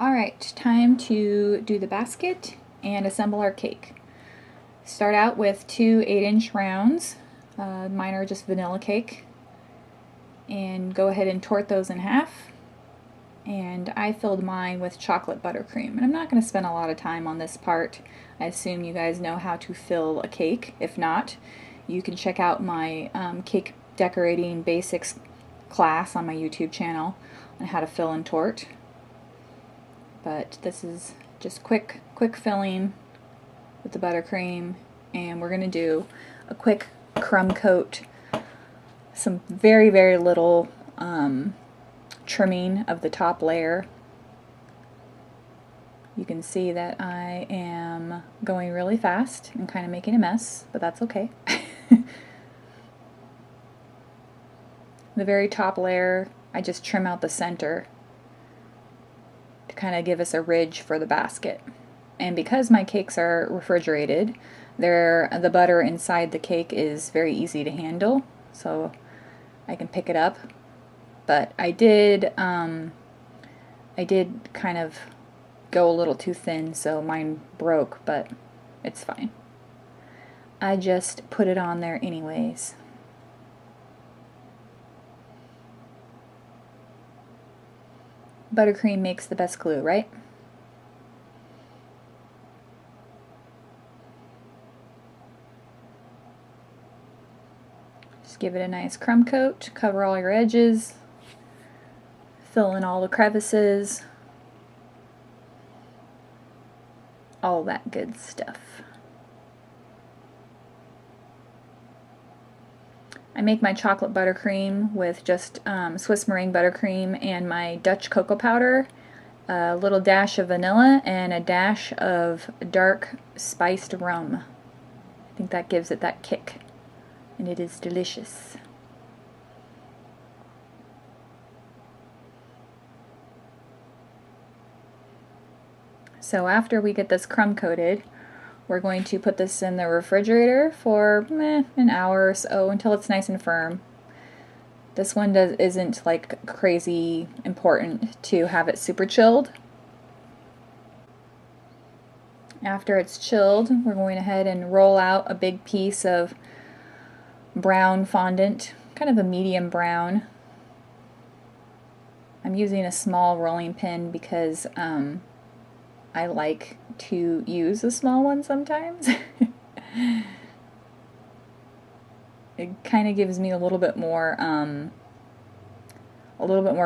Alright, time to do the basket and assemble our cake. Start out with two 8-inch rounds. Mine are just vanilla cake. And go ahead and torte those in half. And I filled mine with chocolate buttercream. And I'm not going to spend a lot of time on this part. I assume you guys know how to fill a cake. If not, you can check out my cake decorating basics class on my YouTube channel on how to fill and torte. But this is just quick filling with the buttercream, and we're going to do a quick crumb coat, some very little trimming of the top layer. You can see that I am going really fast and kind of making a mess, but that's okay. The very top layer, I just trim out the center to kind of give us a ridge for the basket. And because my cakes are refrigerated, the butter inside the cake is very easy to handle, so I can pick it up. But I did kind of go a little too thin, so mine broke, but it's fine. I just put it on there anyways. Buttercream makes the best glue, right? Just give it a nice crumb coat, cover all your edges, fill in all the crevices, all that good stuff. I make my chocolate buttercream with just Swiss meringue buttercream and my Dutch cocoa powder, a little dash of vanilla, and a dash of dark spiced rum. I think that gives it that kick, and it is delicious. So after we get this crumb coated, we're going to put this in the refrigerator for an hour or so until it's nice and firm. This one isn't like crazy important to have it super chilled. After it's chilled, we're going ahead and roll out a big piece of brown fondant, kind of a medium brown. I'm using a small rolling pin because I like to use a small one sometimes. It kind of gives me a little bit more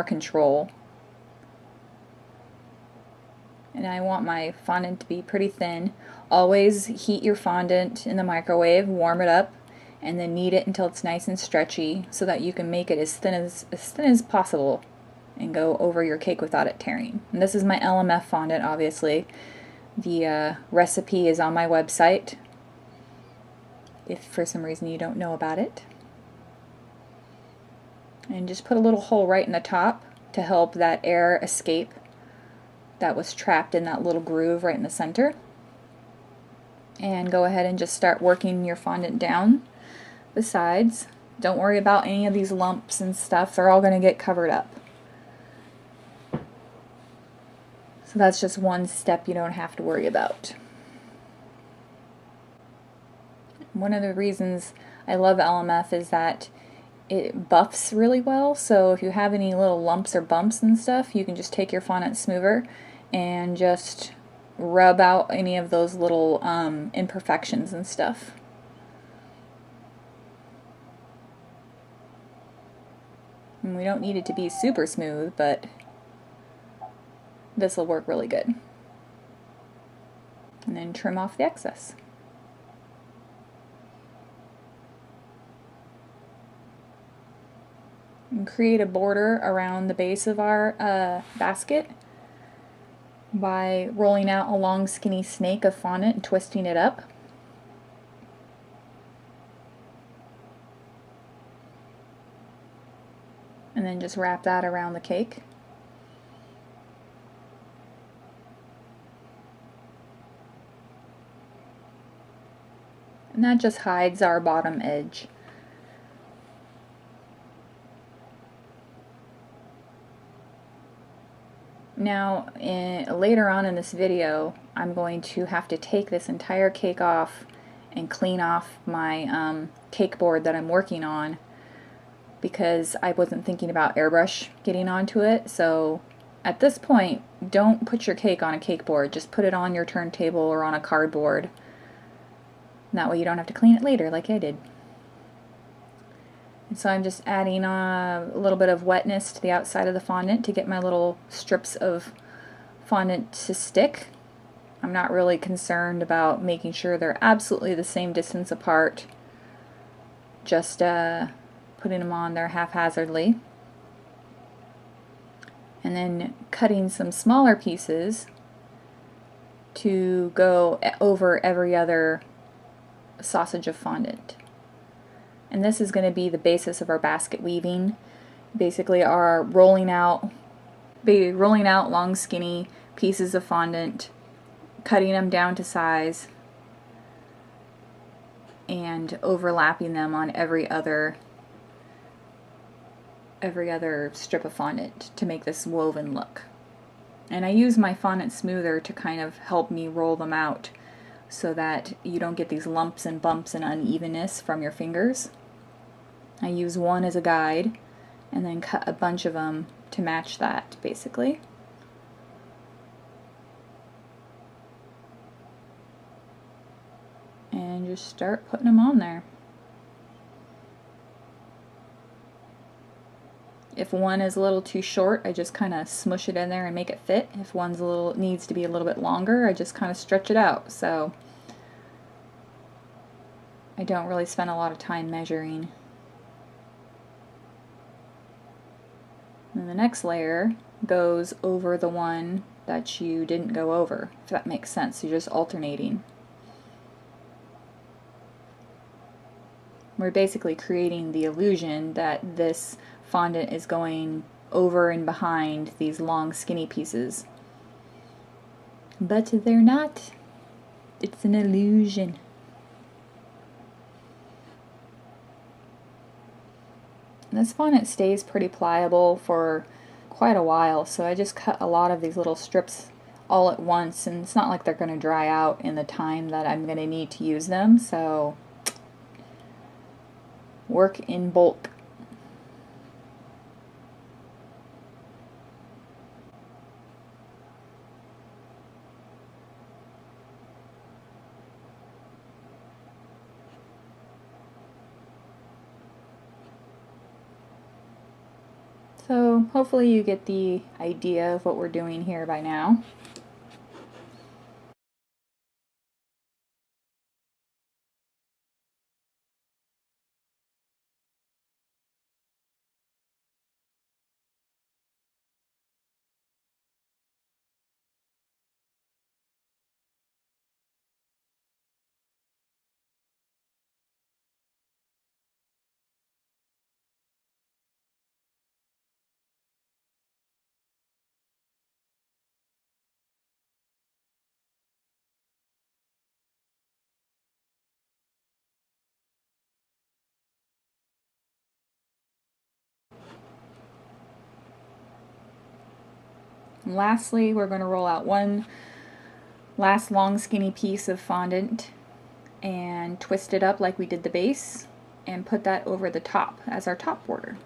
control. And I want my fondant to be pretty thin. Always heat your fondant in the microwave, warm it up, and then knead it until it's nice and stretchy so that you can make it as thin as possible and go over your cake without it tearing. And this is my LMF fondant, obviously. The recipe is on my website if for some reason you don't know about it. And just put a little hole right in the top to help that air escape that was trapped in that little groove right in the center. And go ahead and just start working your fondant down the sides. Don't worry about any of these lumps and stuff, they're all going to get covered up. So that's just one step you don't have to worry about. One of the reasons I love LMF is that it buffs really well, so if you have any little lumps or bumps and stuff, you can just take your fondant smoother and just rub out any of those little imperfections and stuff. And we don't need it to be super smooth, but this will work really good. And then trim off the excess. And create a border around the base of our basket by rolling out a long skinny snake of fondant and twisting it up. And then just wrap that around the cake. And that just hides our bottom edge. Now, later on in this video, I'm going to have to take this entire cake off and clean off my cake board that I'm working on, because I wasn't thinking about airbrush getting onto it. So at this point, don't put your cake on a cake board, just put it on your turntable or on a cardboard. And that way you don't have to clean it later like I did. And so I'm just adding a little bit of wetness to the outside of the fondant to get my little strips of fondant to stick. I'm not really concerned about making sure they're absolutely the same distance apart, just putting them on there haphazardly. And then cutting some smaller pieces to go over every other sausage of fondant. And this is going to be the basis of our basket weaving. Basically our rolling out long skinny pieces of fondant, cutting them down to size, and overlapping them on every other strip of fondant to make this woven look. And I use my fondant smoother to kind of help me roll them out so that you don't get these lumps and bumps and unevenness from your fingers. I use one as a guide and then cut a bunch of them to match that, basically. And just start putting them on there. If one is a little too short, I just kind of smush it in there and make it fit. If one's needs to be a little bit longer, I just kind of stretch it out. So I don't really spend a lot of time measuring. And the next layer goes over the one that you didn't go over, if that makes sense. You're just alternating. We're basically creating the illusion that this fondant is going over and behind these long skinny pieces. But they're not. It's an illusion. This fondant stays pretty pliable for quite a while, so I just cut a lot of these little strips all at once, and it's not like they're going to dry out in the time that I'm going to need to use them, so work in bulk. So hopefully you get the idea of what we're doing here by now. And lastly, we're going to roll out one last long skinny piece of fondant and twist it up like we did the base and put that over the top as our top border.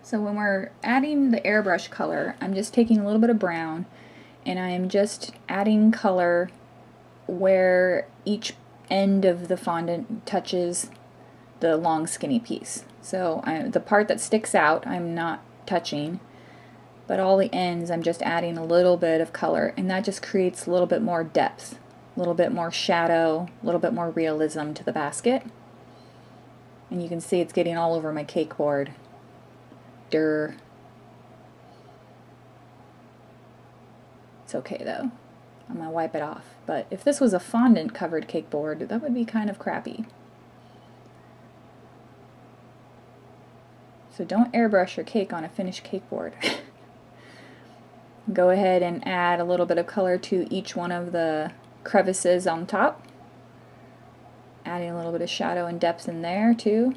So when we're adding the airbrush color, I'm just taking a little bit of brown and I'm just adding color where each end of the fondant touches the long skinny piece. So the part that sticks out I'm not touching, but all the ends I'm just adding a little bit of color, and that just creates a little bit more depth, a little bit more shadow, a little bit more realism to the basket. And you can see it's getting all over my cake board. Durr. It's okay though. I'm gonna wipe it off. But if this was a fondant covered cake board, that would be kind of crappy. So don't airbrush your cake on a finished cake board. Go ahead and add a little bit of color to each one of the crevices on top. Adding a little bit of shadow and depth in there too.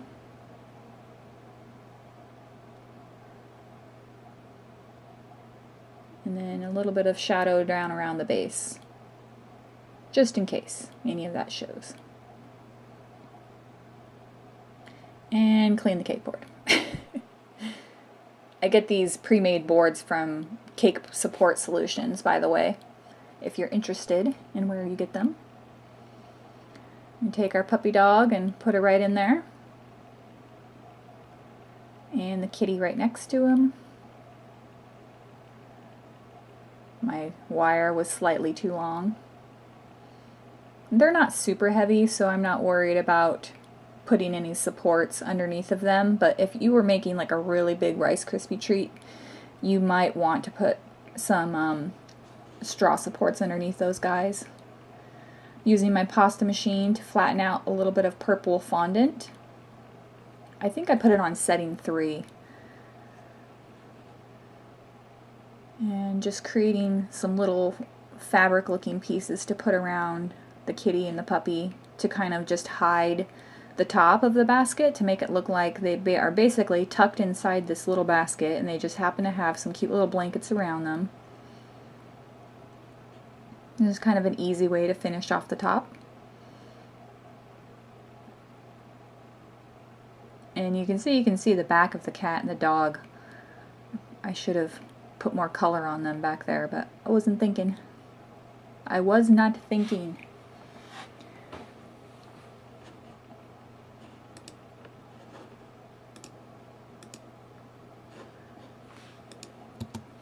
And then a little bit of shadow down around the base, just in case any of that shows. And clean the cake board. I get these pre-made boards from Cake Support Solutions, by the way, if you're interested in where you get them. We take our puppy dog and put her right in there. And the kitty right next to him. My wire was slightly too long. They're not super heavy, so I'm not worried about putting any supports underneath of them, but if you were making like a really big Rice Krispie treat, you might want to put some straw supports underneath those guys. Using my pasta machine to flatten out a little bit of purple fondant. I think I put it on setting 3. And just creating some little fabric looking pieces to put around the kitty and the puppy to kind of just hide the top of the basket, to make it look like they are basically tucked inside this little basket and they just happen to have some cute little blankets around them. This is kind of an easy way to finish off the top. And you can see the back of the cat and the dog. I should have put more color on them back there, but I wasn't thinking. I was not thinking.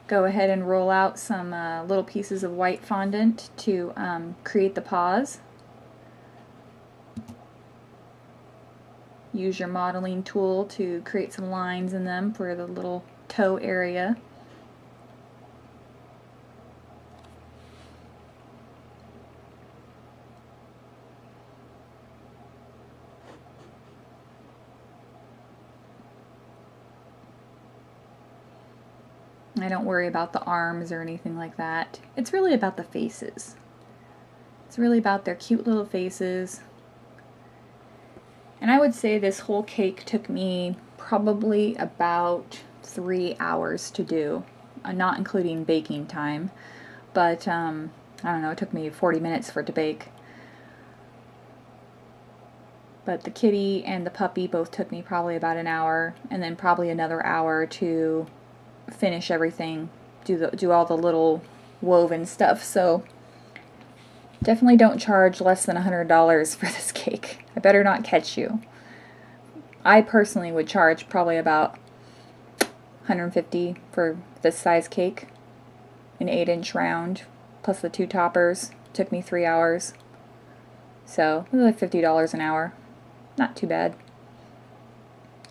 Go ahead and roll out some little pieces of white fondant to create the paws. Use your modeling tool to create some lines in them for the little toe area. I don't worry about the arms or anything like that. It's really about the faces. It's really about their cute little faces. And I would say this whole cake took me probably about 3 hours to do, not including baking time. But I don't know, it took me 40 minutes for it to bake. But the kitty and the puppy both took me probably about an hour, and then probably another hour to finish everything, do all the little woven stuff. So definitely don't charge less than $100 for this cake. I better not catch you. I personally would charge probably about $150 for this size cake, an 8-inch round, plus the 2 toppers. Took me 3 hours, so it was like $50 an hour. Not too bad.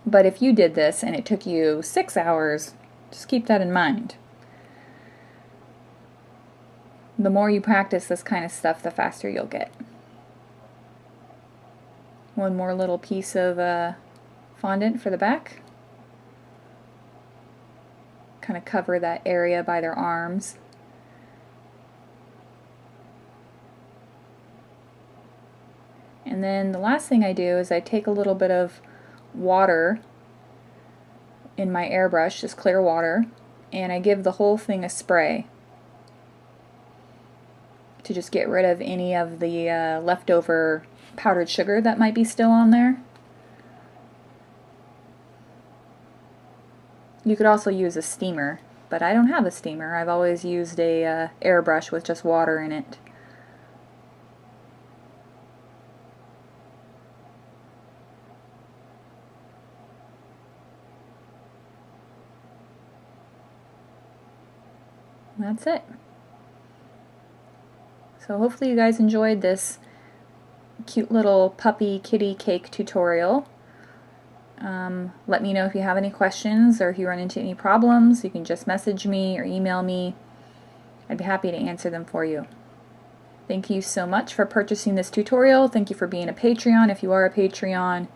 But if you did this and it took you 6 hours, just keep that in mind. The more you practice this kind of stuff, the faster you'll get. One more little piece of fondant for the back. Kind of cover that area by their arms. And then the last thing I do is I take a little bit of water in my airbrush, just clear water, and I give the whole thing a spray to just get rid of any of the leftover powdered sugar that might be still on there. You could also use a steamer, but I don't have a steamer. I've always used a airbrush with just water in it. That's it. So hopefully you guys enjoyed this cute little puppy kitty cake tutorial. Let me know if you have any questions or if you run into any problems. You can just message me or email me. I'd be happy to answer them for you. Thank you so much for purchasing this tutorial. Thank you for being a Patreon if you are a Patreon.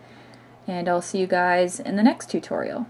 And I'll see you guys in the next tutorial.